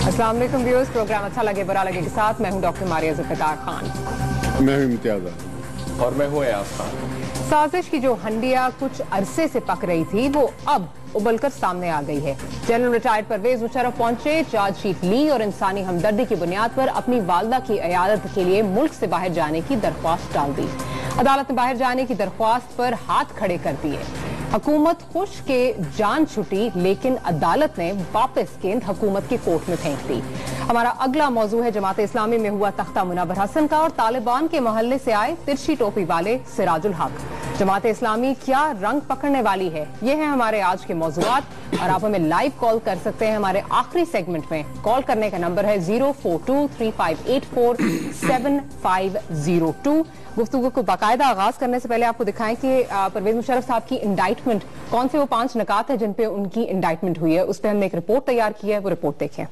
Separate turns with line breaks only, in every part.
अस्सलाम वालेकुम viewers, programme अच्छा लगे बुरा लगे के साथ मैं हूं डॉक्टर मारिया जुल्फिकार खान।
मैं हूं इम्तियाज
और मैं हूं एयाज खान।
साजिश की जो हंडिया कुछ अरसे से पक रही थी वो अब उबलकर सामने आ गई है। जनरल रिटायर्ड परवेज मुशर्रफ पहुंचे, चार्जशीट ली और इंसानी हमदर्दी की बुनियाद पर अपनी वालदा की इयादत के लिए मुल्क से बाहर जाने की दरख्वास्त डाल दी। अदालत ने बाहर जाने की दरख्वास्त पर हाथ खड़े कर दिए। हुकूमत खुश के जान छुटी, लेकिन अदालत ने वापस गेंद हुकूमत की कोर्ट में फेंक दी। हमारा अगला मौजू है जमात इस्लामी में हुआ तख्ता मुनव्वर हसन का और तालिबान के मोहल्ले से आए तिरछी टोपी वाले सिराजुल हक। जमात इस्लामी क्या रंग पकड़ने वाली है, ये है हमारे आज के मौजूआत और आप हमें लाइव कॉल कर सकते हैं हमारे आखिरी सेगमेंट में। कॉल करने का नंबर है 04235847502। गुफ्तगू को बाकायदा आगाज करने से पहले आपको दिखाएं कि परवेज मुशर्रफ साहब की इंडाइटमेंट कौन से वो 5 नकात है जिन पे उनकी इंडाइटमेंट हुई है, उस पर हमने एक रिपोर्ट तैयार की है, वो रिपोर्ट देखें।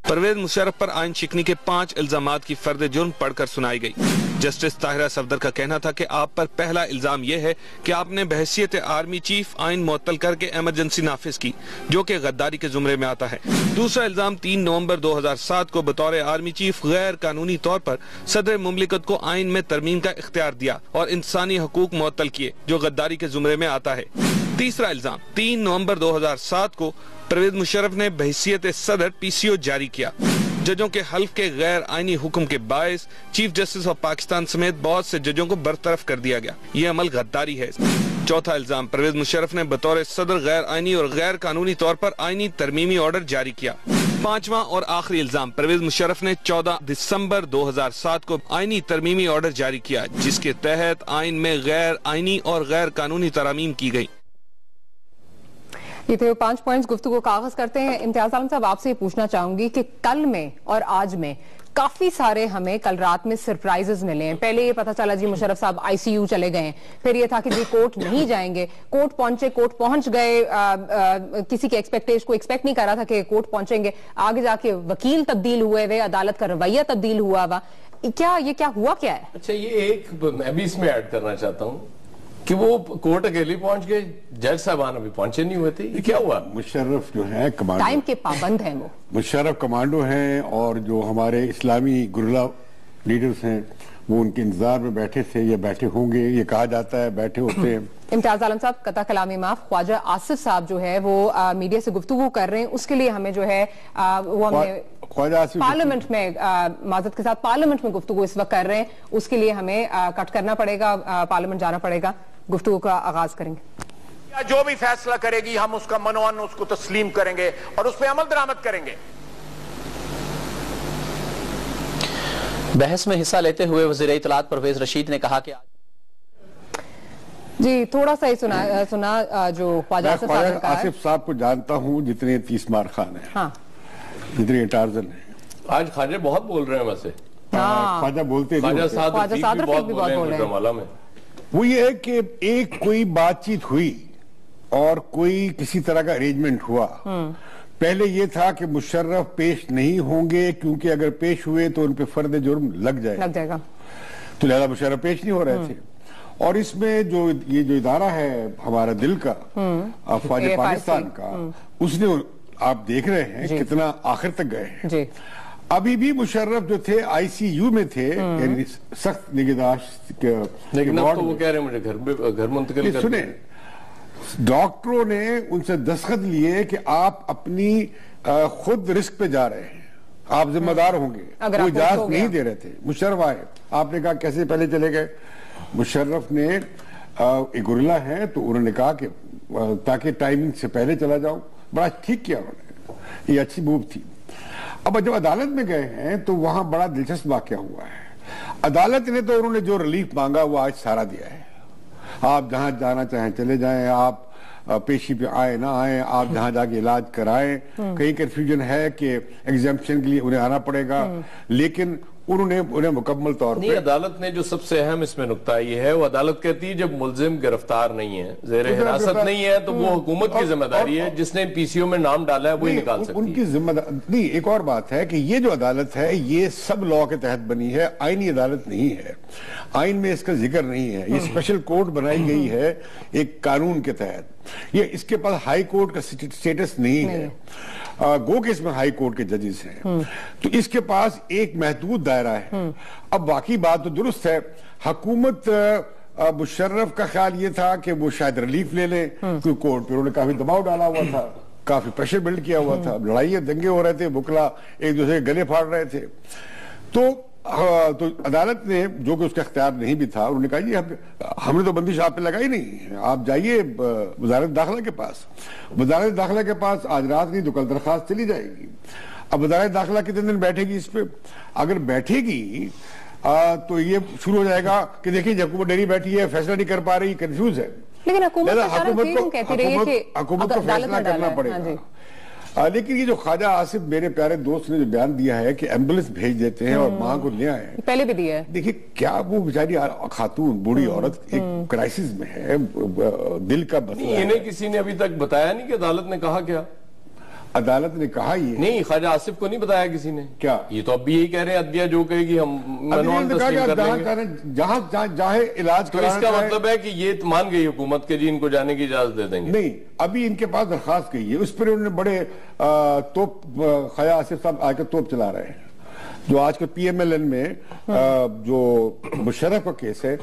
परवेज मुशर्रफ पर आइन शिकनी के 5 इल्जामात की फर्द जुर्म पढ़कर सुनाई गई। जस्टिस ताहिरा सफदर का कहना था कि आप पर पहला इल्जाम यह है कि आपने बहैसियत आर्मी चीफ आइन मुअत्तल करके इमरजेंसी नाफिज की, जो कि गद्दारी के जुमरे में आता है। दूसरा इल्जाम 3 नवंबर 2007 को बतौर आर्मी चीफ गैर कानूनी तौर पर सदर मुमलिकत को आइन में तरमीम का इख्तियार दिया और इंसानी हकूक मुअत्तल किए, जो गद्दारी के जुमरे में आता है। तीसरा इल्जाम 3 नवंबर 2007 को परवेज मुशर्रफ ने बहैसियत सदर PCO जारी किया। जजों के हल्फ के गैर आईनी हुक्म के बायस चीफ जस्टिस ऑफ पाकिस्तान समेत बहुत से जजों को बरतरफ कर दिया गया। ये अमल गद्दारी है। चौथा इल्जाम परवेज मुशर्रफ ने बतौर सदर गैर आईनी और गैर कानूनी तौर पर आईनी तरमीमी ऑर्डर जारी किया। पांचवा और आखिरी इल्जाम परवेज मुशर्रफ ने 14 दिसंबर 2007 को आईनी तरमीमी ऑर्डर जारी किया, जिसके तहत आइन में गैर आईनी और गैर कानूनी तरामीम की गई।
ये थे 5 पॉइंट्स। गुफ्तगू का आगाज करते हैं। इम्तियाज आलम साहब, आपसे ये पूछना चाहूंगी कि कल में और आज में काफी सारे हमें कल रात में सरप्राइजेस मिले हैं। पहले ये पता चला जी मुशर्रफ साहब ICU चले गए हैं, फिर ये था कि जी कोर्ट नहीं जाएंगे, कोर्ट पहुंचे, कोर्ट पहुंच गए, किसी के को एक्सपेक्ट नहीं कर रहा था कि कोर्ट पहुंचेंगे। आगे जाके वकील तब्दील हुए वे, अदालत का रवैया तब्दील हुआ हुआ। क्या हुआ क्या है?
अच्छा, ये एक मैं भी इसमें ऐड करना चाहता हूँ कि वो कोर्ट अकेले पहुंच गए, जज साहबान अभी पहुंचे नहीं हुए थे। ये क्या हुआ?
मुशर्रफ जो है कमांडो,
टाइम के पाबंद हैं वो। मुशर्रफ
कमांडो हैं और जो हमारे इस्लामी गुरिल्ला लीडर्स हैं वो उनके इंतजार में बैठे थे या बैठे होंगे, ये कहा जाता है बैठे होते हैं।
इम्तियाज आलम साहब, कता कलामी माफ, ख्वाजा आसिफ साहब जो है वो मीडिया से गुफ्तगू कर रहे हैं, उसके लिए हमें जो है वो हमने पार्लियामेंट में माजरत के साथ पार्लियामेंट में गुफ्तगू इस वक्त कर रहे हैं, उसके लिए हमें कट करना पड़ेगा, पार्लियामेंट जाना पड़ेगा। गुफ्तगू का आगाज करेंगे।
जो भी फैसला करेगी हम उसका मनोअन उसको तस्लीम करेंगे और उस पर अमल दरामद करेंगे।
बहस में हिस्सा लेते हुए वज़ीर इत्तलात परवेज रशीद ने कहा कि
जी थोड़ा सा ही सुना जो ख्वाजा
आसिफ साहब को जानता हूँ, जितने तीसमार खान है, हाँ, जितने टार्जन है।
आज ख्वाजा बहुत बोल रहे हैं वैसे।
ख्वाजा बोलते
ख्वाजा साहब भी बहुत बोल रहे हैं।
वो ये है कि एक कोई बातचीत हुई और कोई किसी तरह का अरेंजमेंट हुआ। पहले ये था कि मुशर्रफ पेश नहीं होंगे, क्योंकि अगर पेश हुए तो उन पे फर्द जुर्म लग जाएगा, तो लिहाजा मुशर्रफ पेश नहीं हो रहे थे। और इसमें जो ये जो इदारा है हमारा दिल का, अफवाज पाकिस्तान का, उसने आप देख रहे हैं कितना आखिर तक गए हैं। अभी भी मुशर्रफ जो थे ICU में थे, यानी सख्त निगहदाश्त के,
लेकिन अब तो वो कह रहे हैं मुझे घर मुंतकिल कर।
सुने, डॉक्टरों ने उनसे दस्तखत लिए कि आप अपनी खुद रिस्क पे जा रहे हैं, आप जिम्मेदार होंगे, कोई इजाजत नहीं दे रहे थे। मुशर्रफ आए, आपने कहा कैसे पहले चले गए? मुशर्रफ ने एक गुरिल्ला है तो उन्होंने कहा कि ताकि टाइमिंग से पहले चला जाओ, बड़ा ठीक किया उन्होंने, ये अच्छी मूव थी। अब जब अदालत में गए हैं तो वहां बड़ा दिलचस्प वाकया हुआ है। अदालत ने तो उन्होंने जो रिलीफ मांगा वो आज सारा दिया है। आप जहां जाना चाहें चले जाएं, आप पेशी पे आए ना आए, आप जहां जाके इलाज कराएं। कहीं कंफ्यूजन है कि एग्जाम्पशन के लिए उन्हें आना पड़ेगा, लेकिन उन्हें मुकम्मल तौर पर
अदालत ने जो सबसे अहम इसमें नुकता ये है, वो अदालत कहती है जब मुलजिम गिरफ्तार नहीं है, जेर हिरासत नहीं है, तो वो हुकूमत की जिम्मेदारी है, जिसने PCO में नाम डाला है वही निकाल सकती है।
उनकी जिम्मेदारी नहीं। एक और बात है कि ये जो अदालत है ये सब लॉ के तहत बनी है, आईनी अदालत नहीं है। आइन में इसका जिक्र नहीं है, ये स्पेशल कोर्ट बनाई गई है एक कानून के तहत। ये इसके पास हाई कोर्ट का स्टेटस नहीं है। गो के इसमें हाई कोर्ट के जजेस हैं, तो इसके पास एक महदूद दायरा है। अब बाकी बात तो दुरुस्त है, हुकूमत मुशर्रफ का ख्याल ये था कि वो शायद रिलीफ ले लें, क्योंकि कोर्ट पर उन्होंने काफी दबाव डाला हुआ था, काफी प्रेशर बिल्ड किया हुआ था, लड़ाई दंगे हो रहे थे, बुकला एक दूसरे के गले फाड़ रहे थे। तो अदालत ने, जो कि उसका इख्तियार नहीं भी था, उन्होंने कहा जी हमने तो बंदिश आप पे लगाई नहीं, आप जाइए वजारत दाखिला के पास। वजारत दाखिला के पास आज रात नहीं तो कल दरखास्त चली जाएगी। अब वजारत दाखिला कितने दिन बैठेगी इस पे? अगर बैठेगी तो ये शुरू हो जाएगा कि देखिए हुकूमत डेरी बैठी है, फैसला नहीं कर पा रही, कंफ्यूज है।
लेकिन हुकूमत
को फैसला करना पड़ेगा। लेकिन ये जो ख्वाजा आसिफ मेरे प्यारे दोस्त ने जो बयान दिया है कि एम्बुलेंस भेज देते हैं और मां को ले आए,
पहले भी दिया है।
देखिए क्या वो बेचारी खातून बूढ़ी औरत एक क्राइसिस में है, दिल का मसला।
इन्हें किसी ने अभी तक बताया नहीं कि अदालत ने कहा क्या?
अदालत ने कहा ये नहीं,
ख्वाजा आसिफ को नहीं बताया किसी ने
क्या?
ये तो अब भी यही कह रहे हैं अदलिया जो कहेगी हम
जहाँ इलाज
तो इसका मतलब है कि ये मान गई हुकूमत के जी इनको जाने की इजाजत दे देंगे।
नहीं, अभी इनके पास दरखास्त गई है, उस पर उन्होंने बड़े तोप, ख्वाजा आसिफ साहब आकर तोप चला रहे हैं। जो आज के PMLN में जो मुशर्रफ का केस है,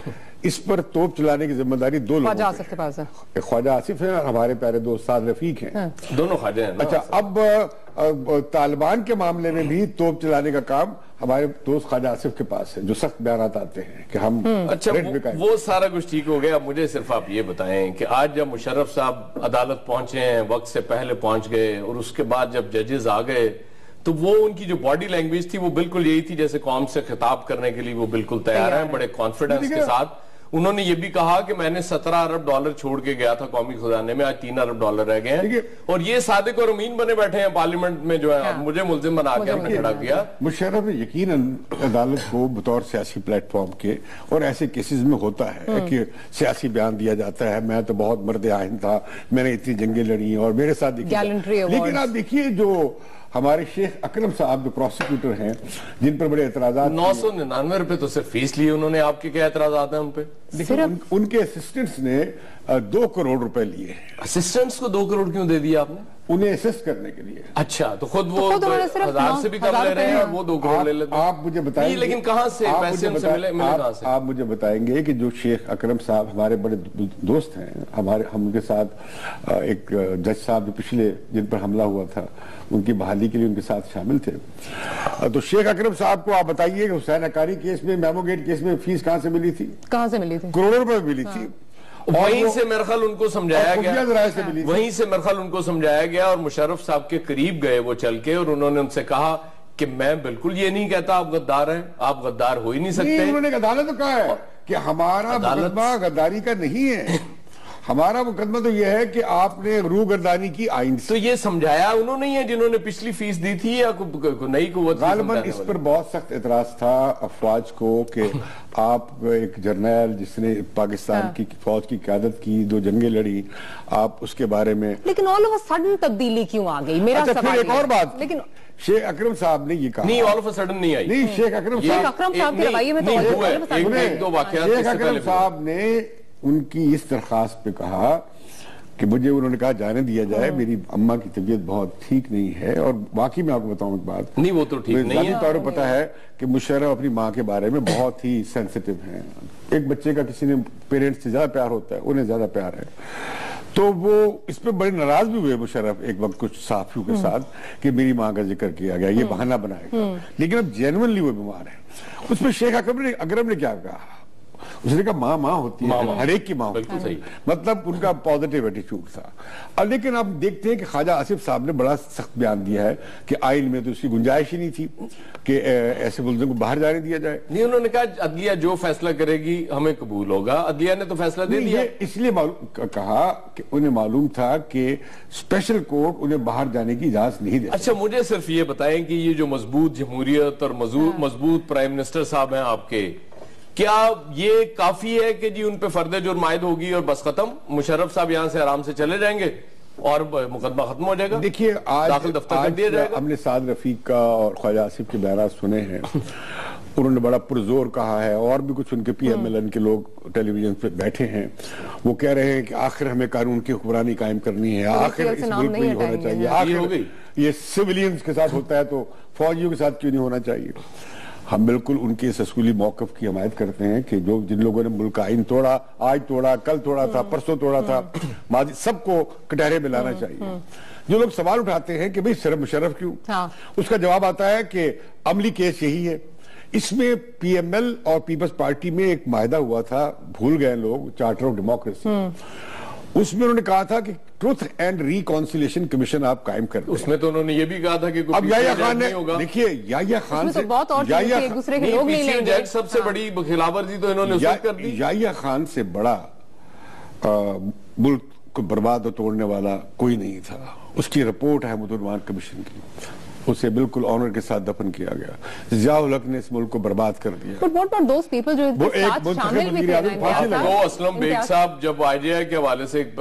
इस पर तोप चलाने की जिम्मेदारी दो लोगों
के पास है।
ख्वाजा आसिफ है और हमारे प्यारे दोस्त साद रफीक हैं,
दोनों ख्वाजा हैं।
अच्छा, अब तालिबान के मामले में भी तोप चलाने का काम हमारे दोस्त ख्वाजा आसिफ के पास है, जो सख्त बयान आते हैं कि हम
अच्छा वो सारा कुछ ठीक हो गया। अब मुझे सिर्फ आप ये बताएं कि आज जब मुशर्रफ साहब अदालत पहुंचे हैं, वक्त से पहले पहुंच गए, और उसके बाद जब जजेस आ गए तो वो उनकी जो बॉडी लैंग्वेज थी वो बिल्कुल यही थी जैसे कौम से खिताब करने के लिए वो बिल्कुल तैयार हैं, बड़े कॉन्फिडेंस के साथ। उन्होंने ये भी कहा कि मैंने $17 अरब छोड़ के गया था कौमी खजाने में, आज $3 अरब रह गए हैं, और ये सादिक और अमीन बने बैठे हैं पार्लियामेंट में, जो है मुझे मुल्जिम बना के हमने खड़ा किया।
मुशर्रफ ने यकीनन अदालत को बतौर सियासी प्लेटफॉर्म के, और ऐसे केसेस में होता है कि सियासी बयान दिया जाता है, मैं तो बहुत मर्द आहिन था, मैंने इतनी जंगें लड़ी और मेरे साथ, लेकिन आप देखिए जो हमारे शेख अकरम साहब जो प्रोसिक्यूटर हैं, जिन पर बड़े एतराज़ात,
999 रुपए तो सिर्फ फीस ली उन्होंने, आपके क्या एतराज़ात हैं उन पे?
उनके असिस्टेंट्स ने 2 करोड़ रुपए लिए।
असिस्टेंट्स को 2 करोड़ क्यों दे दिया आपने?
उन्हें असिस्ट करने के लिए।
अच्छा, तो खुद वो 1000 से भी कम ले रहे हैं, वो 2 करोड़ ले लेते हैं।
आप मुझे बताएंगे
लेकिन कहाँ से पैसे उनसे मिले कहाँ से?
आप मुझे बताएंगे कि जो शेख अकरम साहब हमारे बड़े दोस्त हैं, हम उनके साथ एक जज साहब जो पिछले जिन पर हमला हुआ था उनकी बहाली के लिए उनके साथ शामिल थे, तो शेख अकरम साहब को आप बताइए कि हुसैन अकारी केस में, मेमोगेट केस में फीस कहाँ से मिली थी?
कहाँ से मिली थी?
करोड़ों रुपए मिली थी।
वहीं से मेरे ख्याल उनको समझाया गया, वहीं से मेरे ख्याल उनको समझाया गया, और मुशर्रफ साहब के करीब गए वो चल के, और उन्होंने उनसे कहा कि मैं बिल्कुल ये नहीं कहता आप गद्दार हैं, आप गद्दार हो ही नहीं सकते।
उन्होंने अदालत तो कहा है कि हमारा मुकदमा गद्दारी का नहीं है, हमारा मुकदमा तो यह है कि आपने रूगर्दानी की आइन से।
तो ये समझाया उन्होंने ही है जिन्होंने पिछली फीस दी थी, या नई कुव्वत?
गालिबन इस पर बहुत सख्त एतराज था अफवाज को कि आप एक जर्नैल जिसने पाकिस्तान की फौज की क़यादत की, 2 जंगें लड़ी, आप उसके बारे में।
लेकिन ऑल ऑफ अ सडन तब्दीली क्यों आ गई? मेरा
सवाल एक और बात,
लेकिन
शेख अकरम साहब ने ये कहा
नहीं, ऑल ऑफ अ सडन नहीं आई।
नहीं, शेख अकरम साहब
के रवैये में तो
शेख अकरम साहब ने उनकी इस दरखास्त पे कहा कि मुझे, उन्होंने कहा जाने दिया जाए, मेरी अम्मा की तबीयत बहुत ठीक नहीं है, और बाकी मैं आपको बताऊं एक बात,
नहीं वो तो ठीक नहीं है,
तौर पर पता है कि मुशर्रफ अपनी माँ के बारे में बहुत ही सेंसिटिव हैं। एक बच्चे का किसी ने पेरेंट्स से ज्यादा प्यार होता है, उन्हें ज्यादा प्यार है, तो वो इस पे बड़े नाराज भी हुए मुशर्रफ एक वक्त कुछ सहाफियों के साथ कि मेरी माँ का जिक्र किया गया, ये बहाना बनाएगा, लेकिन अब जेन्युइनली वो बीमार है। उस पर शेख अकरम ने क्या कहा? उसने कहा माँ होती है, हर एक की माँ होती है, मतलब उनका पॉजिटिव एटीट्यूड था। लेकिन आप देखते हैं कि ख्वाजा आसिफ साहब ने बड़ा सख्त बयान दिया है कि आइन में तो उसकी गुंजाइश ही नहीं थी कि ऐसे मुल्ज़िम को बाहर जाने दिया जाए।
नहीं, उन्होंने कहा अदलिया जो फैसला करेगी हमें कबूल होगा, अदलिया ने तो फैसला दे दिया।
इसलिए कहा कि उन्हें मालूम था कि स्पेशल कोर्ट उन्हें बाहर जाने की इजाजत नहीं देती।
अच्छा, मुझे सिर्फ ये बताएं कि ये जो मजबूत जमहूरियत और मजबूत प्राइम मिनिस्टर साहब हैं आपके, क्या ये काफी है कि जी उन पे फर्द जुर्म आयद होगी और बस खत्म, मुशर्रफ साहब यहां से आराम से चले जाएंगे और मुकदमा खत्म हो जाएगा?
देखिए, आज
दाखिल दफ्तर कर दिया जाएगा।
हमने साद रफीक का और ख्वाजा आसिफ के बयान सुने हैं, उन्होंने बड़ा पुरजोर कहा है, और भी कुछ उनके PMLN के लोग टेलीविजन पे बैठे हैं, वो कह रहे हैं कि आखिर हमें कानून की हुक्मरानी कायम करनी है, आखिर इस मुल्क में ही होना चाहिए, आखिर ये सिविलियंस के साथ होता है तो फौजियों के साथ क्यों नहीं होना चाहिए। हम बिल्कुल उनके इस असूली मौकफ की हमायत करते हैं कि जो जिन लोगों ने मुल्क का आइन तोड़ा, आज तोड़ा, कल तोड़ा था, परसों तोड़ा था, माजी, सबको कटहरे में लाना चाहिए। जो लोग सवाल उठाते हैं कि भाई सिर्फ मुशर्रफ क्यों, उसका जवाब आता है कि अमली केस यही है। इसमें PML और पीपल्स पार्टी में एक मायदा हुआ था, भूल गए लोग, चार्टर ऑफ डेमोक्रेसी, उसमें उन्होंने कहा था कि ट्रुथ एंड रिकॉन्सिलिएशन कमिशन आप कायम कर दें।
उसमें तो उन्होंने ये भी कहा था कि
अब याह्या खान ने, देखिए याह्या खान से
दूसरे के लोग नहीं लेंगे,
सबसे बड़ी खिलाफवर्जी तो इन्होंने कर दी।
याह्या खान से बड़ा मुल्क को बर्बाद और तोड़ने वाला कोई नहीं था। उसकी रिपोर्ट है मुसलमान कमीशन की, उसे बिल्कुल ऑनर के साथ दफन किया गया। ज़िया-उल हक ने इस मुल्क को बर्बाद कर दिया।
But what about those people जो साथ शामिल भी थे?
वो असलम बेग साहब जब IJI के हवाले से एक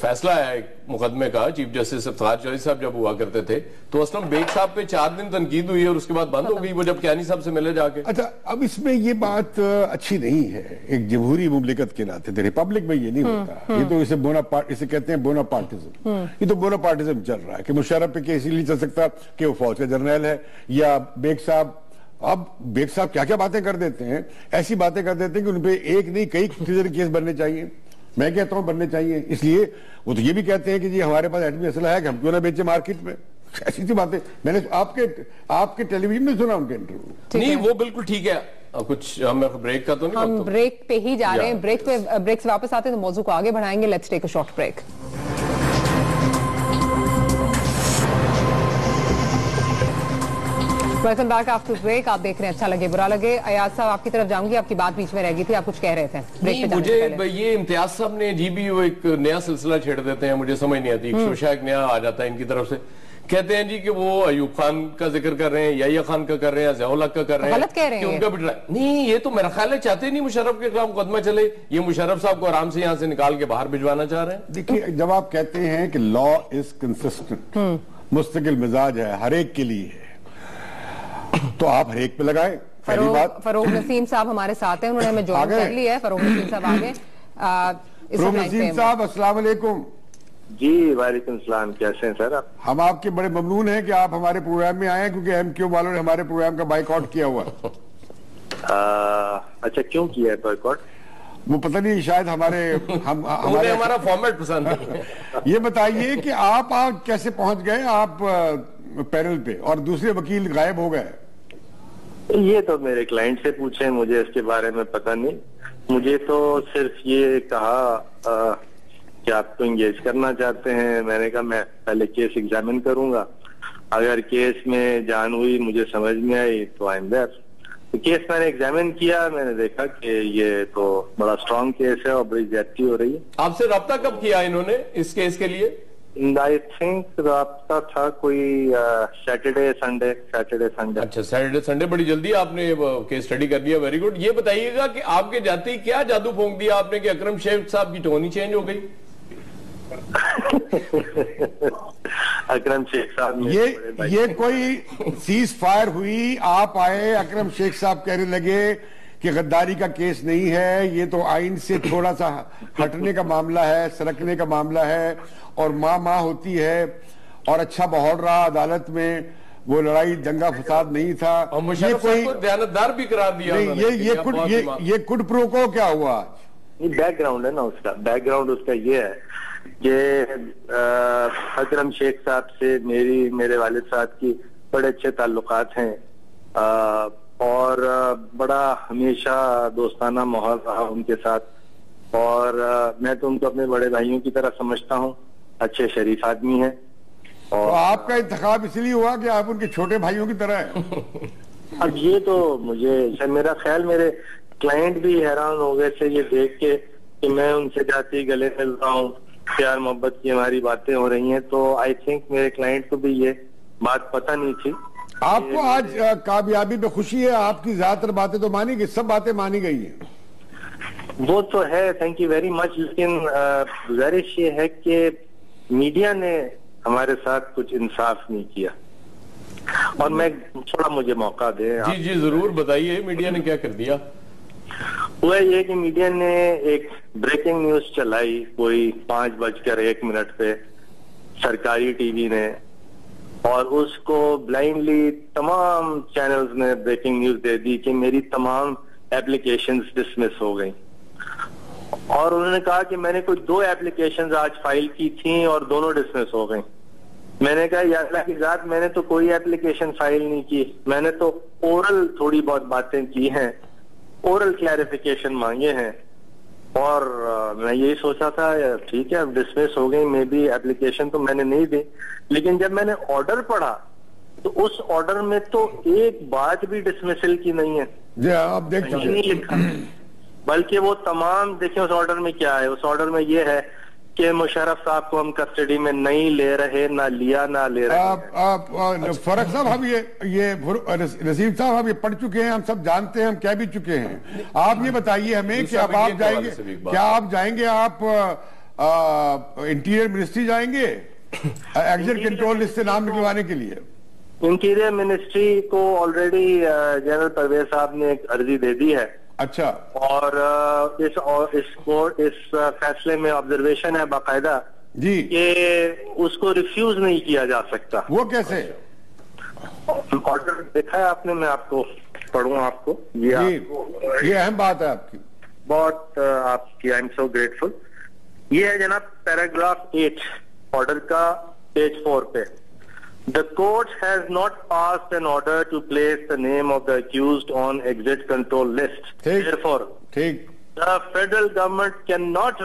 फैसला आया एक मुकदमे का, चीफ जस्टिस इफ्तिखार चौधरी साहब जब हुआ करते थे, तो असलम बेग साहब पे 4 दिन तनकीद हुई और उसके बाद बंद हो गई, वो जब कियानी साहब से मिले जाके।
अच्छा, अब इसमें ये बात अच्छी नहीं है एक जमहूरी मुमलिकत के नाते। रिपब्लिक में ये नहीं होता, ये तो इसे कहते हैं बोनापार्टिज्म। ये तो बोनापार्टिज्म चल रहा है कि मुशर्रफ पे केस नहीं चल सकता कि वो फौज का जर्नल है, या बेग साहब। अब बेग साहब क्या क्या बातें कर देते हैं, ऐसी बातें कर देते हैं कि उनपे एक नहीं कई केस बनने चाहिए। मैं कहता हूं बनने चाहिए, इसलिए वो तो ये भी कहते हैं कि जी हमारे पास एटमी असला है कि हम क्यों ना बेचे मार्केट में। ऐसी सी बातें मैंने आपके टेलीविजन में सुना उनके इंटरव्यू।
नहीं, वो बिल्कुल ठीक है। कुछ हम ब्रेक का तो नहीं,
हम ब्रेक पे ही जा रहे हैं। ब्रेक से वापस आते हैं तो मौजू को आगे बढ़ाएंगे। Let's take a short break. Welcome back after break. आप देख रहे हैं अच्छा लगे बुरा लगे। अयाज साहब, आपकी तरफ जाऊंगी, आपकी बात बीच में रह गई थी, आप कुछ कह रहे थे।
मुझे ये इम्तियाज साहब ने जी भी वो एक नया सिलसिला छेड़ देते हैं, मुझे समझ नहीं आती। शोशा एक नया आ जाता है इनकी तरफ से, कहते हैं जी कि वो अयूब खान का जिक्र कर रहे हैं, याह्या खान का कर रहे हैं, ज़िया-उल हक का कर रहे हैं,
गलत कह रहे हैं
उनका बिटरा नहीं। ये तो मेरा ख्याल है चाहते नहीं मुशर्रफ के खिलाफ मुकदमा चले, ये मुशर्रफ साहब को आराम से यहाँ से निकाल के बाहर भिजवाना चाह रहे हैं।
देखिए, जब आप कहते हैं कि लॉ इज कंसिस्टेंट, मुस्तकिल मिजाज है, हर एक के लिए है, तो आप हर एक पे लगाए। पहली बात,
फरूक नसीम साहब हमारे साथ हैं, उन्होंने हमें ज्वाइन कर लिया है। फरूक नसीम साहब आगे।
फरूक नसीम साहब, अस्सलाम वालेकुम।
जी वालेकुम सलाम, कैसे हैं सर आप?
हम आपके बड़े ममनून हैं कि आप हमारे प्रोग्राम में आए हैं, क्योंकि MQ वालों ने हमारे प्रोग्राम का बाइकआउट किया हुआ।
अच्छा, क्यों किया है बाइकआउट?
वो पता नहीं, शायद
हमारा फॉर्मेट पसंद है।
ये बताइए कि आप कैसे पहुंच गए आप पैनल पे और दूसरे वकील गायब हो गए?
ये तो मेरे क्लाइंट से पूछे, मुझे इसके बारे में पता नहीं। मुझे तो सिर्फ ये कहा कि आपको एंगेज करना चाहते हैं। मैंने कहा मैं पहले केस एग्जामिन करूंगा, अगर केस में जान हुई, मुझे समझ में आई तो आई एम देयर। तो केस मैंने एग्जामिन किया, मैंने देखा कि ये तो बड़ा स्ट्रांग केस है और बड़ी ज्यादती हो रही है।
आपसे रब्ता कब किया इन्होंने इस केस के लिए?
आई थिंक रब्ता था कोई सैटरडे संडे।
अच्छा, सैटरडे संडे, बड़ी जल्दी आपने केस स्टडी कर लिया, वेरी गुड। ये बताइएगा कि आपके जाते ही क्या जादू फूंक दिया आपने कि अकरम शेख साहब की टोन ही चेंज हो गई?
अकरम शेख साहब
ये कोई सीज फायर हुई, आप आए, अकरम शेख साहब कहने लगे कि गद्दारी का केस नहीं है, ये तो आइन से थोड़ा सा हटने का मामला है, सरकने का मामला है, और माँ होती है, और अच्छा माहौल रहा अदालत में, वो लड़ाई दंगा फसाद नहीं था।
और मुशर्रफ साहब को दयानतदार भी करार दिया।
ये कुड प्रो को क्या हुआ आज?
ये बैकग्राउंड है ना उसका, बैकग्राउंड उसका ये है कि अकरम शेख साहब से मेरे वालिद साहब की बड़े अच्छे ताल्लुकात हैं, और बड़ा हमेशा दोस्ताना माहौल रहा उनके साथ, और मैं तो उनको अपने बड़े भाइयों की तरह समझता हूँ, अच्छे शरीफ आदमी हैं। और
तो आपका इंतखाब इसलिए हुआ कि आप उनके छोटे भाइयों की तरह हैं।
अब ये तो मुझे, मेरा ख्याल मेरे क्लाइंट भी हैरान हो गए थे ये देख के कि मैं उनसे जाते ही गले मिल रहा हूँ, प्यार मोहब्बत की हमारी बातें हो रही हैं। तो आई थिंक मेरे क्लाइंट को भी ये बात पता नहीं थी।
आपको आज कामयाबी में खुशी है? आपकी ज्यादातर बातें तो मानी गई, सब बातें मानी गई हैं।
वो तो है, थैंक यू वेरी मच। लेकिन गुजारिश ये है कि मीडिया ने हमारे साथ कुछ इंसाफ नहीं किया। और मैं थोड़ा मुझे मौका दे।
जी जी जरूर बताइए, मीडिया ने क्या कर दिया?
हुआ ये कि मीडिया ने एक ब्रेकिंग न्यूज चलाई कोई 5:01 पे सरकारी टीवी ने, और उसको ब्लाइंडली तमाम चैनल्स ने ब्रेकिंग न्यूज दे दी कि मेरी तमाम एप्लीकेशंस डिसमिस हो गई। और उन्होंने कहा कि मैंने कोई 2 एप्लीकेशंस आज फाइल की थी और दोनों डिसमिस हो गई। मैंने कहा या अल्लाह की जात, मैंने तो कोई एप्लीकेशन फाइल नहीं की, मैंने तो ओरल थोड़ी बहुत बातें की हैं, ओरल क्लैरिफिकेशन मांगे हैं। और मैं यही सोचा था ठीक है अब डिसमिस हो गई, मे बी एप्लीकेशन तो मैंने नहीं दी। लेकिन जब मैंने ऑर्डर पढ़ा तो उस ऑर्डर में तो एक बात भी डिसमिसल की नहीं है।
जी आप देख चुके
नहीं लिखा, बल्कि वो तमाम देखिए उस ऑर्डर में क्या है। उस ऑर्डर में ये है कि मुशर्रफ साहब को हम कस्टडी में नहीं ले रहे, ना लिया ना ले रहे।
आप फरक साहब, हम ये नसीम साहब हम ये पढ़ चुके हैं, हम सब जानते हैं, हम कह भी चुके हैं। आप ये बताइए हमें कि अब आप जाएंगे, क्या आप जाएंगे, आप इंटीरियर मिनिस्ट्री जाएंगे एग्जिट कंट्रोल लिस्ट से नाम निकलवाने के लिए?
इंटीरियर मिनिस्ट्री को ऑलरेडी जनरल परवेज साहब ने एक अर्जी दे दी है।
अच्छा।
और इस फैसले में ऑब्जर्वेशन है बाकायदा
जी
कि उसको रिफ्यूज नहीं किया जा सकता।
वो कैसे?
ऑर्डर देखा है आपने? मैं आपको पढ़ूं आपको?
ये अहम बात है आपकी,
बहुत आपकी। I am so grateful. ये है जनाब पैराग्राफ 8 ऑर्डर का, पेज 4 पे। The court has not passed an order to place the name of the accused on exit control list. Therefore, the federal government cannot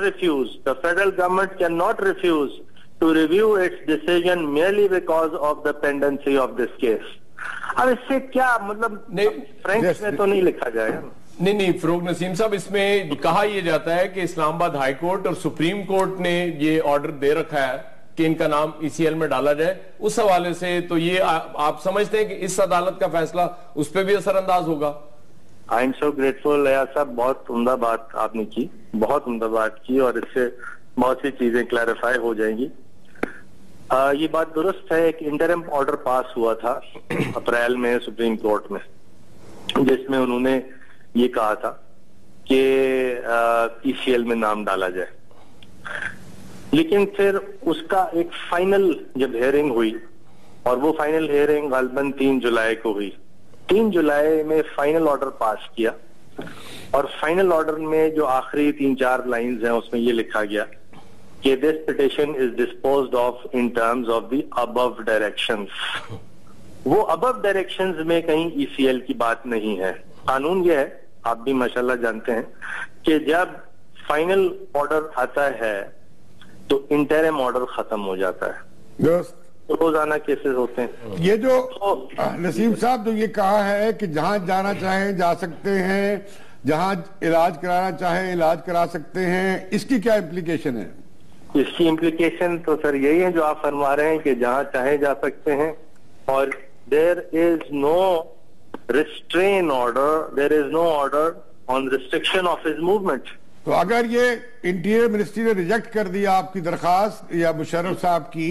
refuse to review its decision merely because of the pendency of this case. अब इससे क्या मतलब, French में तो नहीं लिखा जाएगा?
नहीं फरूक नसीम साहब, इसमें कहा यह जाता है कि इस्लामाबाद हाई कोर्ट और सुप्रीम कोर्ट ने ये ऑर्डर दे रखा है कि इनका नाम ईसीएल में डाला जाए। उस हवाले से तो ये आप समझते हैं कि इस अदालत का फैसला उस पर भी असरअंदाज होगा?
I am so grateful Ayaz साहब, बहुत उम्दा बात आपने की, बहुत उम्दा बात की, और इससे बहुत सी चीजें क्लैरिफाई हो जाएंगी। ये बात दुरुस्त है, एक इंटरिम ऑर्डर पास हुआ था अप्रैल में सुप्रीम कोर्ट में, जिसमें उन्होंने ये कहा था कि ईसीएल में नाम डाला जाए। लेकिन फिर उसका एक फाइनल जब हियरिंग हुई, और वो फाइनल हियरिंग गालबन 3 जुलाई को हुई, 3 जुलाई में फाइनल ऑर्डर पास किया। और फाइनल ऑर्डर में जो आखिरी 3-4 लाइंस हैं उसमें ये लिखा गया कि this petition is disposed of in terms of the above directions. वो अबव डायरेक्शंस में कहीं ईसीएल की बात नहीं है। कानून ये है, आप भी माशाल्लाह जानते हैं, कि जब फाइनल ऑर्डर आता है तो इंटरिम ऑर्डर खत्म हो जाता है। तो रोजाना केसेस होते हैं।
ये जो नसीम साहब जो ये कहा है कि जहां जाना चाहें जा सकते हैं, जहां इलाज कराना चाहें इलाज करा सकते हैं, इसकी क्या इम्प्लीकेशन है?
इसकी इम्प्लीकेशन तो सर यही है जो आप फरमा रहे हैं कि जहां चाहे जा सकते हैं, और there is no restrain order, there is no order on restriction of his movement.
तो अगर ये इंटीरियर मिनिस्ट्री ने रिजेक्ट कर दिया आपकी दरखास्त या मुशर्रफ साहब की,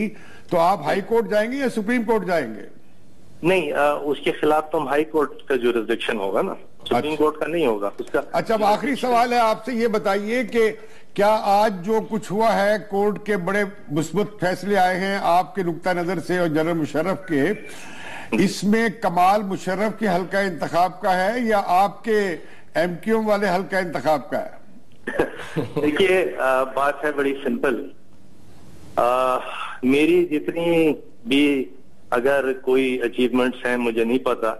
तो आप हाई कोर्ट जाएंगे या सुप्रीम कोर्ट जाएंगे?
नहीं, उसके खिलाफ तो हम हाई कोर्ट का जुरिसडिक्शन होगा ना, सुप्रीम कोर्ट का नहीं होगा उसका।
अच्छा, अब आखिरी सवाल है आपसे, ये बताइए कि क्या आज जो कुछ हुआ है, कोर्ट के बड़े मुस्बत फैसले आए हैं आपके नुक्ता नजर से और जनरल मुशर्रफ के, इसमें कमाल मुशर्रफ के हल्का इंतखाब का है या आपके एमक्यूएम वाले हल्का इंतखाब का है?
देखिए, बात है बड़ी सिंपल। मेरी जितनी भी अगर कोई अचीवमेंट्स हैं, मुझे नहीं पता,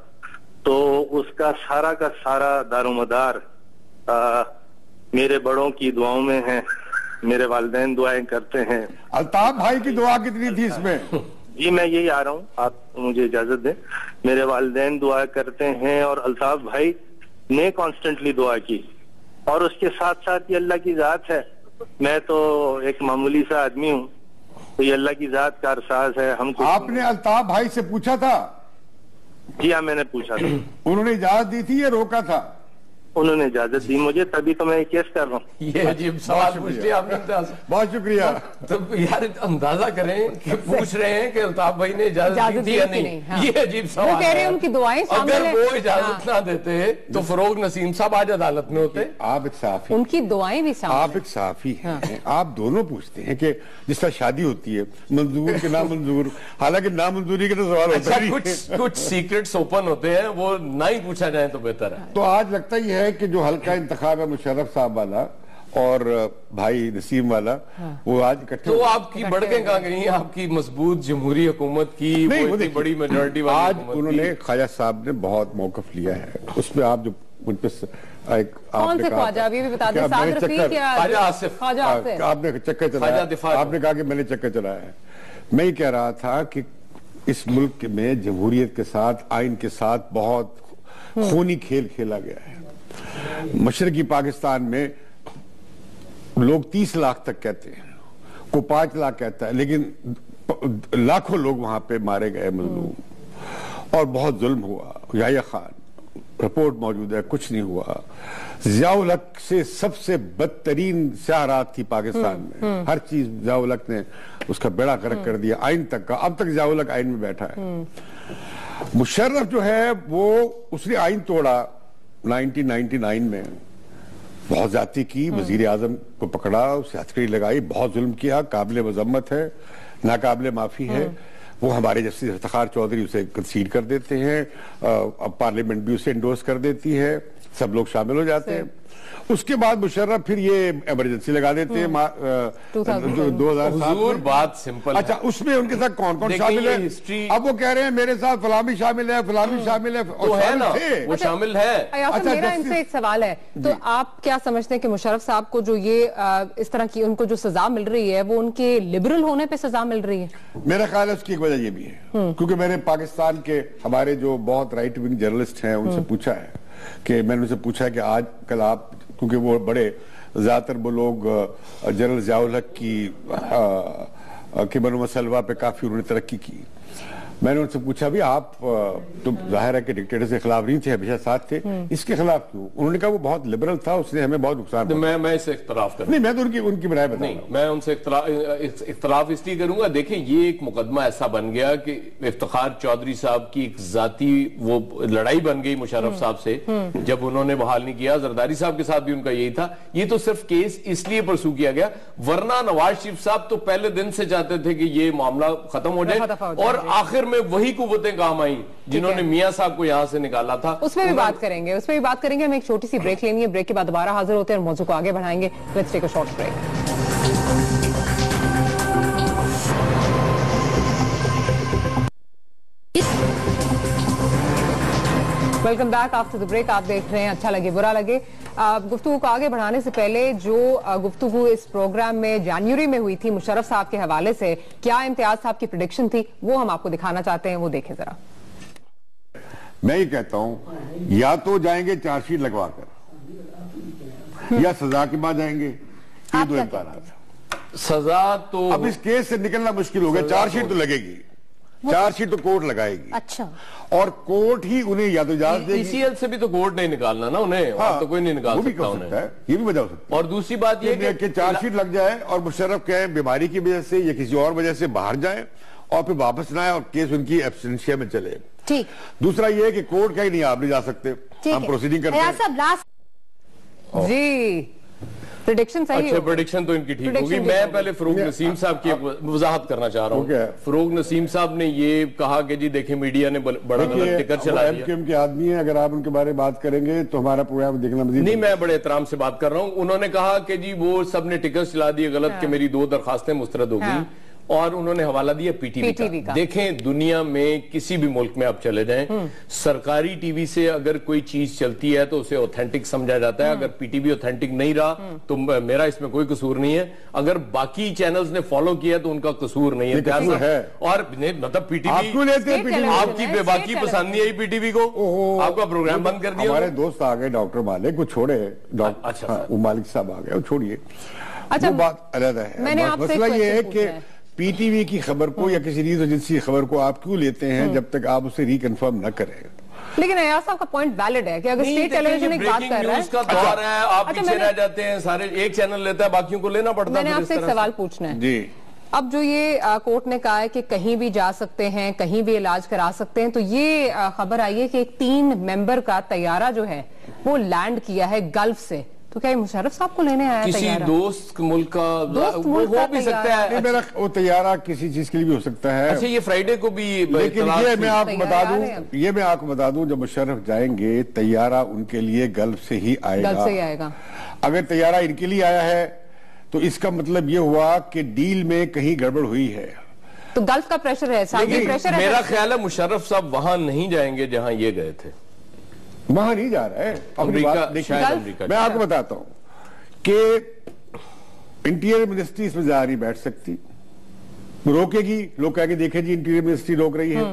तो उसका सारा का सारा दारोमदार मेरे बड़ों की दुआओं में है। मेरे वालिदैन दुआएं करते हैं।
अल्ताफ भाई की दुआ कितनी थी इसमें?
जी मैं यही आ रहा हूँ, आप मुझे इजाजत दें। मेरे वालिदैन दुआ करते हैं और अल्ताफ भाई ने कॉन्स्टेंटली दुआ की, और उसके साथ साथ ये अल्लाह की जात है। मैं तो एक मामूली सा आदमी हूँ, तो ये अल्लाह की जात का अरसाज है। हमको
आपने अल्ताफ भाई से पूछा था?
जी हाँ, मैंने पूछा था।
उन्होंने इजाजत दी थी या रोका था?
उन्होंने इजाजत दी मुझे, तभी तो मैं केस कर रहा हूँ।
ये अजीब सवाल पूछ लिया आपने।
बहुत शुक्रिया।
तो यार अंदाजा करें कि पूछ रहे हैं कि अल्ताफ भाई ने इजाजत दी या नहीं।
हाँ।
ये अजीब सवाल
वो कह रहे हैं उनकी दुआएं शामिल
अगर
है।
वो इजाजत ना देते तो फरोग नसीम साहब आज अदालत में होते।
आप एक साफी,
उनकी दुआएं भी शामिल।
आप एक साफी हैं, आप दोनों पूछते हैं कि जिस तरह शादी होती है मंजूर के नामंजूर, हालांकि नामंजूरी के तो सवाल होता है।
कुछ सीक्रेट्स ओपन होते हैं, वो ना ही पूछा जाए तो बेहतर है।
तो आज लगता ही है कि जो हल्का इंतखाब है मुशर्रफ साहब वाला और भाई नसीम वाला, वो आज इकट्ठे।
तो आपकी बढ़के कहाँ गई? आपकी मजबूत जमहूरी हुकूमत की वो इतनी बड़ी मेजोरिटी वाली
आज उन्होंने ख्वाजा साहब ने बहुत मौकफ लिया है, उसमें आप जो मुझ पे एक
कौन से ख्वाजा अभी भी बता दें? साद रफीक या
ख्वाजा आसिफ?
ख्वाजा आसिफ
आपने चक्कर चलाया, आपने कहा कि मैंने चक्कर चलाया है। मैं ही कह रहा था कि इस मुल्क में जमहूरियत के साथ, आइन के साथ बहुत खूनी खेल खेला गया है। मशरकी पाकिस्तान में लोग 30 लाख तक कहते हैं, को 5 लाख कहता है, लेकिन लाखों लोग वहां पे मारे गए मजलूम, और बहुत जुल्म हुआ। याह्या खान रिपोर्ट मौजूद है, कुछ नहीं हुआ। ज़िया-उल हक से सबसे बदतरीन स्याहरात थी पाकिस्तान में, हर चीज ज़िया-उल हक ने उसका बेड़ा गर्क कर दिया, आइन तक का। अब तक ज़िया-उल हक आइन में बैठा है। मुशर्रफ जो है वो उसने आइन तोड़ा 1999 में, बहुत ज्यादती की, वजीर आजम को पकड़ा, उसे हथकड़ी लगाई, बहुत जुल्म किया, काबिल मजम्मत है, नाकाबिल माफी है। वो हमारे जैसे इफ्तिखार चौधरी उसे कंसीड कर देते हैं, अब पार्लियामेंट भी उसे इंडोर्स कर देती है, सब लोग शामिल हो जाते हैं। उसके बाद मुशर्रफ फिर ये इमरजेंसी लगा देते हैं 2007 में।
बात सिंपल।
अच्छा, उसमें उनके साथ कौन कौन शामिल है? अब वो कह रहे हैं मेरे साथ फलामी शामिल है, फलामी शामिल है,
तो है ना, वो शामिल है।
अच्छा, मेरा इनसे एक सवाल है, तो आप क्या समझते हैं कि मुशर्रफ साहब को जो ये इस तरह की उनको जो सजा मिल रही है वो उनके लिबरल होने पे सजा मिल रही है?
मेरा ख्याल है उसकी एक वजह ये भी है, क्योंकि मैंने पाकिस्तान के हमारे जो बहुत राइट विंग जर्नलिस्ट हैं उनसे पूछा है कि मैंने उनसे पूछा है कि आज कल आप, क्योंकि वो बड़े ज्यादातर वो लोग जनरल ज़िया-उल हक की बनो मसलवा पे काफी उन्होंने तरक्की की। मैंने उनसे पूछा भी आप तो जाहिर है कि डिक्टेटर के खिलाफ नहीं थे, हमेशा साथ थे, इसके खिलाफ क्यों? उन्होंने कहा वो बहुत लिबरल था, उसने हमें बहुत नुकसान
तो मैं इससे इख्तलाफ करूंगा।
नहीं, मैं तो उनकी राय बता
नहीं, मैं उनसे इख्तलाफ इसलिए करूंगा। देखें, ये एक मुकदमा ऐसा बन गया कि इफ्तिखार चौधरी साहब की एक जाती वो लड़ाई बन गई मुशर्रफ साहब से, जब उन्होंने बहाल नहीं किया। जरदारी साहब के साथ भी उनका यही था। ये तो सिर्फ केस इसलिए परसू किया गया, वरना नवाज शरीफ साहब तो पहले दिन से चाहते थे कि ये मामला खत्म हो जाए, और आखिर में वही कुव्वतें काम आई जिन्होंने मियां साहब को यहां से निकाला था।
उसमें भी बात करेंगे, हमें एक छोटी सी ब्रेक लेनी है। ब्रेक के बाद दोबारा हाजिर होते हैं और मौजू को आगे बढ़ाएंगे। Let's take a short break. Welcome back after the break. आप देख रहे हैं अच्छा लगे बुरा लगे। गुफ्तगू को आगे बढ़ाने से पहले जो गुफ्तगू इस प्रोग्राम में जनवरी में हुई थी मुशर्रफ साहब के हवाले से, क्या इम्तियाज साहब की प्रेडिक्शन थी, वो हम आपको दिखाना चाहते हैं, वो देखें जरा।
मैं ये कहता हूं, या तो जाएंगे चार्जशीट लगवाकर, या सजा के बाद जाएंगे। ये दो इम्कान।
सजा तो
अब इस केस से निकलना मुश्किल हो गया। चार्जशीट तो लगेगी, चार्जशीट तो कोर्ट लगाएगी।
अच्छा,
और कोर्ट ही उन्हें या तो इजाजत देगी।
ईसीएल से भी तो कोर्ट नहीं निकालना ना उन्हें।
हाँ,
तो कोई नहीं निकाल
वो भी
सकता
कर सकता है, ये भी वजह हो सकती है।
और दूसरी बात ये
कि चार्जशीट लग जाए और मुशर्रफ कहें बीमारी की वजह से या किसी और वजह से बाहर जाए और फिर वापस ना आए और केस उनकी एब्सेंशिया में चले।
ठीक।
दूसरा ये है कि कोर्ट का ही नहीं, आप नहीं जा सकते, हम प्रोसीडिंग करते हैं।
जी, प्रेडिक्शन सही
अच्छा, प्रेडिक्शन तो इनकी ठीक होगी। मैं पहले फरोग नसीम साहब की वजाहत करना चाह रहा हूँ। फरोग नसीम साहब ने ये कहा कि जी देखिए मीडिया ने बड़ा गलत टिकट चला दिया।
एमक्यूएम के आदमी है, अगर आप उनके बारे में बात करेंगे तो हमारा प्रोग्राम देखना मजीद
नहीं। मैं बड़े एहतराम से बात कर रहा हूँ। उन्होंने कहा कि जी वो सब ने टिकट चला दिए गलत, कि मेरी 2 दरखास्तें मुस्तरद हो गई, और उन्होंने हवाला दिया पीटीवी का। देखें, दुनिया में किसी भी मुल्क में आप चले जाएं, सरकारी टीवी से अगर कोई चीज चलती है तो उसे ऑथेंटिक समझा जाता है। अगर पीटीवी ऑथेंटिक नहीं रहा तो मेरा इसमें कोई कसूर नहीं है। अगर बाकी चैनल्स ने फॉलो किया तो उनका कसूर नहीं है। और मतलब पीटीवी आपकी बेबाकी पसंद नहीं आई पीटीवी को, आपका प्रोग्राम बंद कर दिया।
हमारे दोस्त आ गए डॉक्टर मालिक, वो छोड़े, अच्छा मालिक साहब आ गए, छोड़िए, वो बात अलग है। मसला ये है कि पीटीवी की खबर को या किसी न्यूज एजेंसी की खबर को आप क्यों लेते हैं जब तक आप उसे रिकन्फर्म न करें?
लेकिन अयाज साहब का पॉइंट वैलिड है कि अगर स्टेट टेलीविजन एक बात कर रहा है,
उसका दौर है, आप पीछे रह जाते हैं, सारे एक चैनल लेता है, बाकियों को लेना पड़ता है।
मैंने आपसे एक सवाल पूछना है
जी।
अब जो ये कोर्ट ने कहा है कि कहीं भी जा सकते हैं, कहीं भी इलाज करा सकते हैं, तो ये खबर आई है कि एक 3 मेंबर का तैयारा जो है वो लैंड किया है गल्फ से, तो क्या ये मुशर्रफ साहब को लेने आया?
किसी दोस्त मुल्क का वो भी सकता है।
मेरा वो तैयारा किसी चीज के लिए भी हो सकता है।
अच्छा, ये फ्राइडे को भी,
लेकिन ये मैं आपको बता दूं जब मुशर्रफ जाएंगे तैयारा उनके लिए गल्फ से ही आएगा। अगर तैयारा इनके लिए आया है तो इसका मतलब ये हुआ कि डील में कहीं गड़बड़ हुई है,
तो गल्फ का प्रेशर है, सऊदी प्रेशर है।
मेरा ख्याल है मुशर्रफ साहब वहां नहीं जाएंगे जहां ये गए थे,
वहां नहीं जा रहा है। अमेरिका। मैं आपको बताता हूं कि इंटीरियर मिनिस्ट्री इसमें जा नहीं बैठ सकती, रोकेगी। लोग कहेंगे देखें जी इंटीरियर मिनिस्ट्री रोक रही है,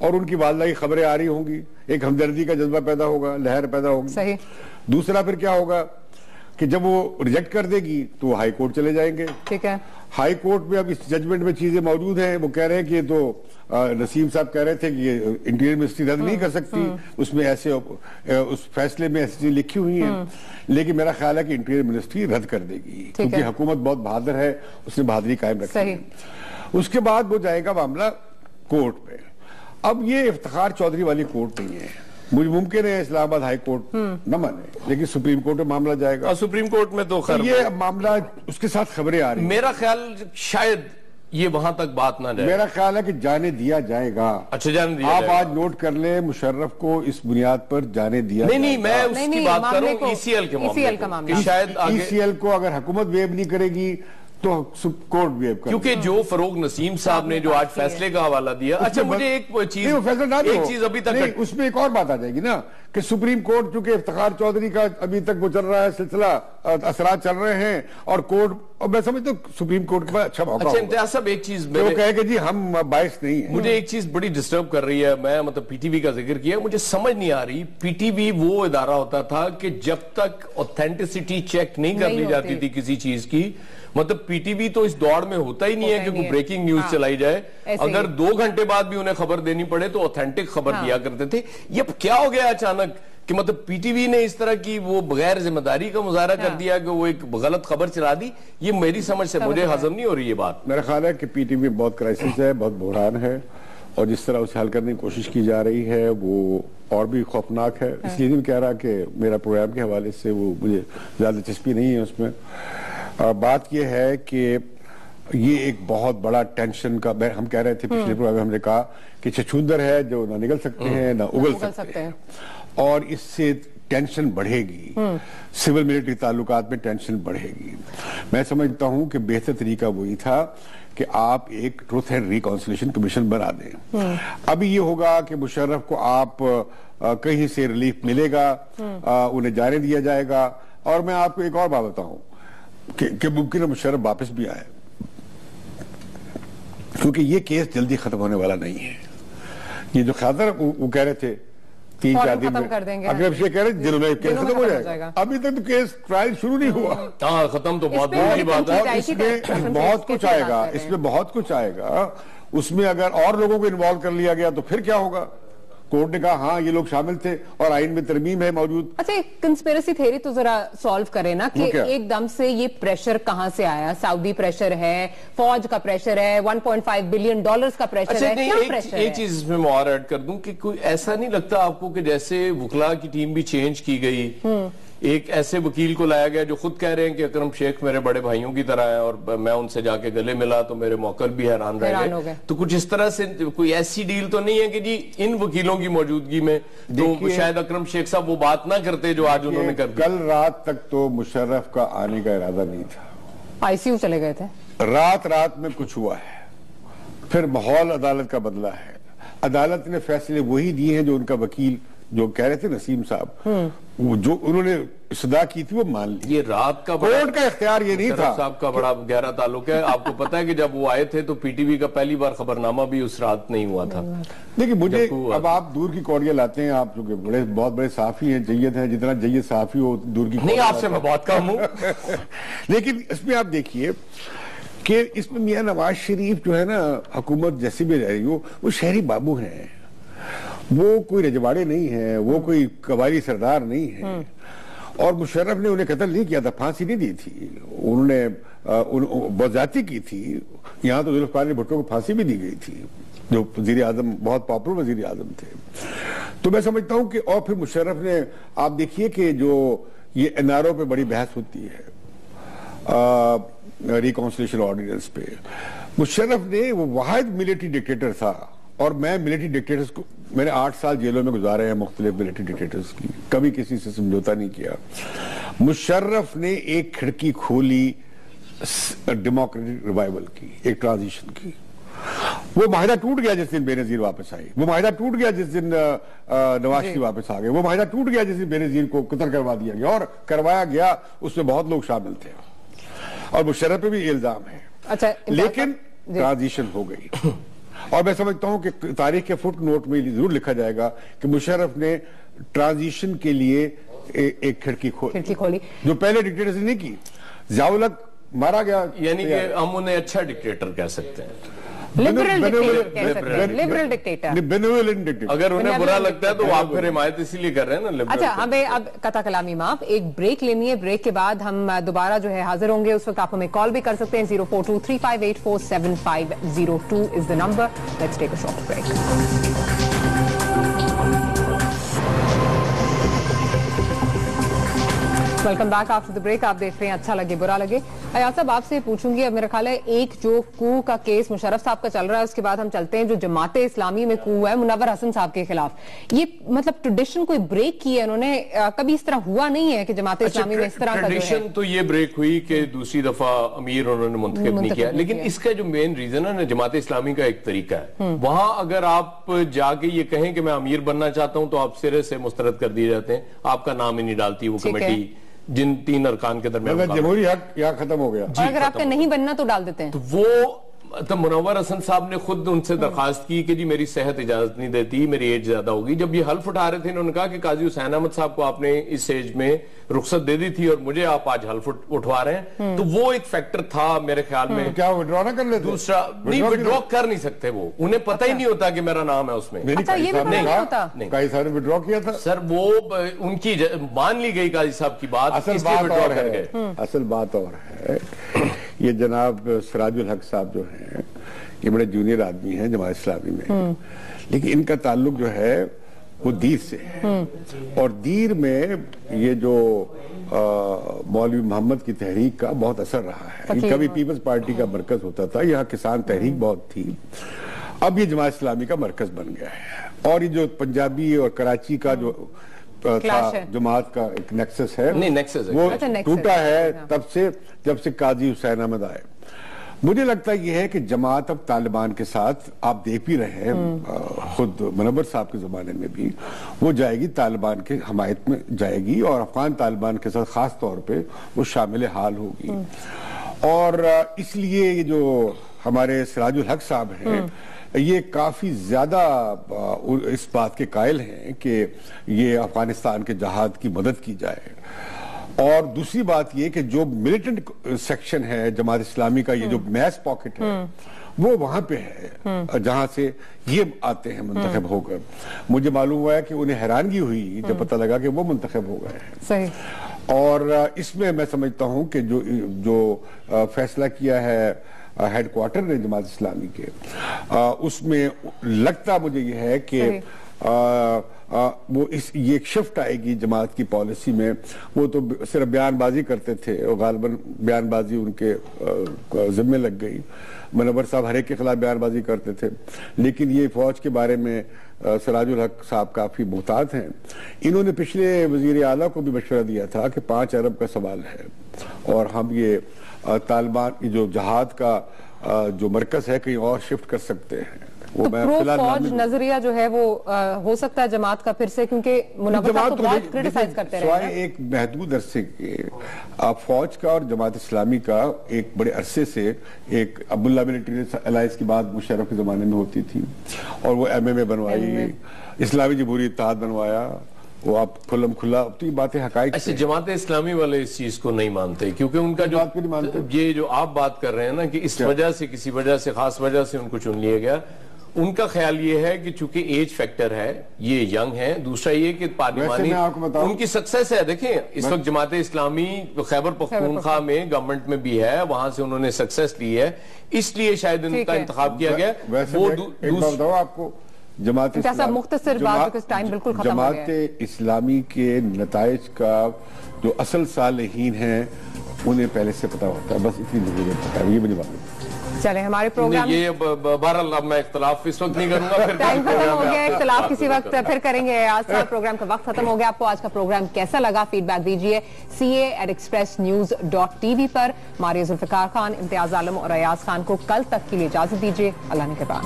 और उनकी वालदा की खबरें आ रही होंगी, एक हमदर्दी का जज्बा पैदा होगा, लहर पैदा होगी।
सही।
दूसरा फिर क्या होगा कि जब वो रिजेक्ट कर देगी तो वो हाई कोर्ट चले जाएंगे।
ठीक है।
हाई कोर्ट में अब इस जजमेंट में चीजें मौजूद हैं। वो कह रहे हैं कि ये तो नसीम साहब कह रहे थे कि ये इंटीरियर मिनिस्ट्री रद्द नहीं कर सकती, उसमें ऐसे उस फैसले में ऐसी चीजें लिखी हुई हैं, लेकिन मेरा ख्याल है कि इंटीरियर मिनिस्ट्री रद्द कर देगी, क्योंकि हुकूमत बहुत बहादुर है, उसने बहादुरी कायम रखी है। उसके बाद वो जाएगा मामला कोर्ट पे। अब ये इफ्तिखार चौधरी वाली कोर्ट नहीं है, मुझे मुमकिन है इस्लामाबाद हाई कोर्ट न माने, लेकिन सुप्रीम कोर्ट में मामला जाएगा, और
सुप्रीम कोर्ट में तो
ये मामला उसके साथ खबरें आ रही हैं।
मेरा ख्याल शायद ये वहां तक बात ना जाए।
मेरा ख्याल है कि जाने दिया जाएगा।
अच्छा, जाने दिया
आप
जाएगा।
आज नोट कर ले, मुशर्रफ को इस बुनियाद पर जाने दिया
नहीं, मैं उसकी बात करूं ईसीएल के मामले, शायद
ईसीएल को अगर हुकूमत वेव नहीं करेगी तो कोर्ट वेव करेगी,
क्योंकि जो फरोग नसीम साहब ने जो आज फैसले का हवाला दिया। अच्छा, मुझे एक चीज अभी तक
उसमें एक और बात आ जाएगी ना कि सुप्रीम कोर्ट, चूंकि इफ्तिखार चौधरी का अभी तक वो चल रहा है सिलसिला, असरात चल रहे हैं, और कोर्ट, और मैं समझता हूँ सुप्रीम कोर्ट का अच्छा मौका।
अच्छा इम्तियाज साहब, एक चीज
वो कहे कि जी हम बायस नहीं है।
मुझे एक चीज बड़ी डिस्टर्ब कर रही है, मैं मतलब पीटीवी का जिक्र किया, मुझे समझ नहीं आ रही, पीटीवी वो इदारा होता था कि जब तक ऑथेंटिसिटी चेक नहीं कर ली जाती थी किसी चीज की, मतलब पीटीवी तो इस दौड़ में होता ही नहीं है कि कोई ब्रेकिंग न्यूज चलाई जाए। अगर 2 घंटे बाद भी उन्हें खबर देनी पड़े तो ऑथेंटिक खबर दिया करते थे। ये क्या हो गया अचानक कि मतलब पीटीवी ने इस तरह की वो बगैर जिम्मेदारी का मुजाहरा कर दिया कि वो एक गलत खबर चला दी? ये मेरी समझ से मुझे हजम नहीं हो रही ये बात।
मेरा ख्याल है कि पीटीवी बहुत क्राइसिस है, बहुत बहरान है, और जिस तरह उसे हल करने की कोशिश की जा रही है वो और भी खौफनाक है। इसलिए नहीं कह रहा कि मेरा प्रोग्राम के हवाले से वो मुझे ज्यादा दिलचस्पी नहीं है उसमें। बात यह है कि ये एक बहुत बड़ा टेंशन का, हम कह रहे थे पिछले प्रोग्राम में, हमने कहा कि छछूंदर है जो ना निकल सकते हैं ना उगल सकते हैं, और इससे टेंशन बढ़ेगी, सिविल मिलिट्री ताल्लुकात में टेंशन बढ़ेगी। मैं समझता हूं कि बेहतर तरीका वही था कि आप एक ट्रूथ एंड रिकॉन्सिलिएशन कमीशन बना दें। अभी ये होगा कि मुशर्रफ को आप कहीं से रिलीफ मिलेगा, उन्हें जाने दिया जाएगा, और मैं आपको एक और बात बताऊं कि मुमकिन है मुशर्रफ वापस भी आए, क्योंकि ये केस जल्दी खत्म होने वाला नहीं है। ये जो खातर वो कह रहे थे 3-4 दिन में अगर ये कह रहे दिनों में केस खत्म हो जाएगा, अभी तक तो केस ट्रायल शुरू नहीं हुआ।
खत्म तो बहुत बड़ी बात है।
इसमें बहुत कुछ आएगा, इसमें बहुत कुछ आएगा। उसमें अगर और लोगों को इन्वॉल्व कर लिया गया तो फिर क्या होगा? कोर्ट ने कहा हाँ ये लोग शामिल थे और आइन में तरमीम है मौजूद।
अच्छा, एक कंस्पिरेसी थ्योरी तो जरा सॉल्व करें ना कि एकदम से ये प्रेशर कहां से आया? सऊदी प्रेशर है, फौज का प्रेशर है, $1.5 बिलियन का प्रेशर है, क्या प्रेशर है?
एक चीज इसमें मैं और ऐड कर दूं कि कोई ऐसा नहीं लगता आपको कि जैसे वुकला की टीम भी चेंज की गई, एक ऐसे वकील को लाया गया जो खुद कह रहे हैं कि अकरम शेख मेरे बड़े भाइयों की तरह है, और मैं उनसे जाके गले मिला तो मेरे मौकल भी हैरान रह गए। तो कुछ इस तरह से कोई ऐसी डील तो नहीं है कि जी इन वकीलों की मौजूदगी में तो शायद अकरम शेख साहब वो बात ना करते जो आज उन्होंने कर दी।
कल रात तक तो मुशर्रफ का आने का इरादा नहीं था,
आईसीयू चले गए थे।
रात में कुछ हुआ है, फिर माहौल अदालत का बदला है। अदालत ने फैसले वही दिए हैं जो उनका वकील जो कह रहे थे नसीम साहब, वो जो उन्होंने सदा की थी वो मान ली।
ये रात का
कोर्ट का इख्तियार ये नहीं था।
साहब का बड़ा गहरा ताल्लुक है। आपको पता है कि जब वो आए थे तो पीटीवी का पहली बार खबरनामा भी उस रात नहीं हुआ था।
देखिए मुझे अब आप दूर की कौड़ियां लाते हैं, आप जो बहुत बड़े साफी हैं, जय्यद हैं, जितना जय्यद साफी हो दूर की
नहीं, आपसे मैं बहुत कम हूं।
लेकिन इसमें आप देखिए कि इसमें मियां नवाज शरीफ जो है ना, हुकूमत जैसी भी रह रही हो, वो शहरी बाबू हैं, वो कोई रजवाड़े नहीं है, वो कोई कबायली सरदार नहीं है। और मुशर्रफ ने उन्हें कत्ल नहीं किया था, फांसी नहीं दी थी, उन्होंने बज़्यादती की थी। यहाँ तो जुल्फ़िकार भुट्टो को फांसी भी दी गई थी, जो वज़ीर आज़म, बहुत पॉपुलर वज़ीर आज़म थे। तो मैं समझता हूं कि और फिर मुशर्रफ ने, आप देखिए कि जो ये एनआरओ पे बड़ी बहस होती है, रिकॉन्सिलिएशन ऑर्डिनेंस पे, मुशर्रफ ने, वो वाहिद मिलिट्री डिक्टेटर था। और मैं मिलिट्री डिक्टेटर्स को, मैंने 8 साल जेलों में गुजारे हैं मुख्तलिफ मिलिट्री डिक्टेटर्स की, कभी किसी से समझौता नहीं किया। मुशर्रफ ने एक खिड़की खोली डेमोक्रेटिक रिवाइवल की, एक ट्रांजिशन की। वो माहिदा टूट गया जिस दिन बेनजीर वापस आई, वो माहिदा टूट गया जिस दिन नवाज शरीफ वापस आ गए, वो माहिदा टूट गया जिस दिन बेनजीर को कत्ल करवा दिया गया, और करवाया गया, उसमें बहुत लोग शामिल थे और मुशर्रफ पे भी इल्जाम है। अच्छा, लेकिन ट्रांजिशन हो गई। और मैं समझता हूं कि तारीख के फुट नोट में जरूर लिखा जाएगा कि मुशर्रफ ने ट्रांजिशन के लिए एक खिड़की खोली, जो पहले डिक्टेटर्स ने नहीं की। ज़ियाउल हक मारा गया,
यानी कि हम उन्हें अच्छा डिक्टेटर कह सकते हैं,
लिबरल डिक्टेटर।
अगर उन्हें बुरा लगता है तो वो आपको हिमायत इसीलिए कर रहे हैं ना।
अच्छा, हमें अब कथा कलामी माफ, एक ब्रेक लेनी है। ब्रेक के बाद हम दोबारा जो है हाजिर होंगे। उस वक्त आप हमें कॉल भी कर सकते हैं। 0423584750 is the number. Let's take a short break. Welcome back after the break. आप देख रहे हैं अच्छा लगे बुरा लगे। अयाज साहब, आपसे पूछूंगी, अब मेरा ख्याल है एक जो कू का केस मुशर्रफ साहब का चल रहा है, उसके बाद हम चलते हैं जो जमाते इस्लामी में कू है मुनव्वर हसन साहब के खिलाफ। ये मतलब ट्रेडिशन कोई ब्रेक की है इन्होंने, कभी इस तरह हुआ नहीं है कि जमाते इस्लामी में इस तरह का
ट्रेडिशन तो ये ब्रेक हुई कि दूसरी दफा अमीर उन्होंने मुंतखब नहीं किया। लेकिन इसका जो मेन रीजन है ना, जमाते इस्लामी का एक तरीका है, वहां अगर आप जाके ये कहें कि मैं अमीर बनना चाहता हूं तो आप सिरे से मुस्तरद कर दिए जाते हैं, आपका नाम ही नहीं डालती वो कमेटी जिन 3 अरकान के दरमियान।
जमहूरी हक यहाँ खत्म हो गया।
अगर आपका नहीं बनना तो डाल देते हैं।
तो वो तो मुनव्वर हसन साहब ने खुद उनसे दरखास्त की कि जी मेरी सेहत इजाजत नहीं देती, मेरी एज ज्यादा होगी। जब ये हल्फ उठा रहे थे, इन्होंने कहा कि काजी हुसैन अहमद साहब को आपने इस एज में रुख्सत दे दी थी और मुझे आप आज हल्फ उठवा रहे हैं। तो वो एक फैक्टर था मेरे ख्याल में।
क्या विड्रॉ ना कर लेते?
दूसरा नहीं, विड्रॉ कर नहीं सकते वो, उन्हें पता ही नहीं होता कि मेरा नाम है उसमें।
अच्छा, ये भी नहीं होता।
काजी साहब ने विड्रॉ किया था
सर, वो उनकी मान ली गई काजी साहब की बात,
असल बात और है। ये जनाब सिराजुल हक साहब जो है, ये बड़े जूनियर आदमी हैं जमात इस्लामी में, लेकिन इनका ताल्लुक जो है वो दीर से है। और दीर में ये जो मौलवी मोहम्मद की तहरीक का बहुत असर रहा है। इनका भी पीपल्स पार्टी का मरकज होता था, यहाँ किसान तहरीक बहुत थी, अब ये जमात इस्लामी का मरकज बन गया है। और ये जो पंजाबी और कराची का जो था जमात का एक नेक्सस है,
नहीं नेक्सस है,
वो टूटा है तब से, जब से काजी हुसैन अहमद आए। मुझे लगता यह है कि जमात अब तालिबान के साथ, आप देख भी रहे हैं, खुद मुनव्वर साहब के जमाने में भी वो जाएगी, तालिबान के हमायत में जाएगी और अफगान तालिबान के साथ खास तौर पे वो शामिल हाल होगी। और इसलिए ये जो हमारे सिराजुल हक साहब हैं, ये काफी ज्यादा इस बात के कायल हैं कि ये अफगानिस्तान के जहाद की मदद की जाए। और दूसरी बात ये कि जो मिलिटेंट सेक्शन है जमात इस्लामी का, ये जो मैस पॉकेट है, वो वहां पे है जहां से ये आते हैं मुंतखब होकर। मुझे मालूम हुआ है कि उन्हें हैरानगी हुई जब पता लगा कि वो मुंतखब हो गए हैं।
सही।
और इसमें मैं समझता हूं कि जो फैसला किया है हेडक्वार्टर ने जमात इस्लामी के, उसमें लगता मुझे ये है कि वो ये एक शिफ्ट आएगी जमात की पॉलिसी में। वो तो सिर्फ बयानबाजी करते थे और गालिबन बयानबाजी उनके जिम्मे लग गई। मुनव्वर साहब हर एक के खिलाफ बयानबाजी करते थे, लेकिन ये फौज के बारे में सिराजुल हक साहब काफी मुहतात हैं। इन्होंने पिछले वजीर आला को भी मशवरा दिया था कि 5 अरब का सवाल है और हम ये तालिबान जो जहाद का जो मरकज है कहीं और शिफ्ट कर सकते हैं।
वो तो प्रो फौज नजरिया जो है वो हो सकता है जमात का फिर से, क्योंकि मुनव्वर साहब तो बहुत क्रिटिसाइज करते रहे हैं।
एक महदूद अरसे के फौज का और जमात इस्लामी का एक बड़े अरसे से एक अब्दुल्ला मिलिट्री अलायंस की बात मुशर्रफ के जमाने में होती थी और वो MMA बनवाई, इस्लामी जमहूरी इत्तेहाद बनवाया, वो आप खुल्लम खुला। तो ये बातें हकाइक।
अच्छा, जमात इस्लामी वाले इस चीज को नहीं मानते क्योंकि उनका जो
बात नहीं मानते।
ये जो आप बात कर रहे हैं ना कि इस वजह से, किसी वजह से, खास वजह से उनको चुन लिया गया, उनका ख्याल ये है कि चूंकि एज फैक्टर है, ये यंग है, दूसरा ये कि पार्लिमानी उनकी सक्सेस है। देखें इस वक्त जमात इस्लामी खैबर पख्तूनख्वा में गवर्नमेंट में भी है, वहां से उन्होंने सक्सेस ली है, इसलिए शायद इनका इंतखाब किया गया।
वो आपको जमात इस्लामी के नताइज का जो असल सालेहीन है उन्हें पहले से पता होता है, बस इतनी जरूरत पता है, ये मुझे बात।
चले हमारे प्रोग्राम
ये बहरहाल अब मैं इख्तलाफ इस वक्त नहीं करूंगा, फिर
टाइम खत्म हो गया, इख्तलाफ किसी वक्त फिर करेंगे। आज का प्रोग्राम का वक्त खत्म हो गया। आपको आज का प्रोग्राम कैसा लगा फीडबैक दीजिए ca@expressnews.tv पर। मारिया जुल्फिकार खान, इम्तियाज आलम और अयाज खान को कल तक के लिए इजाजत दीजिए। अल्लाह ने के बाद।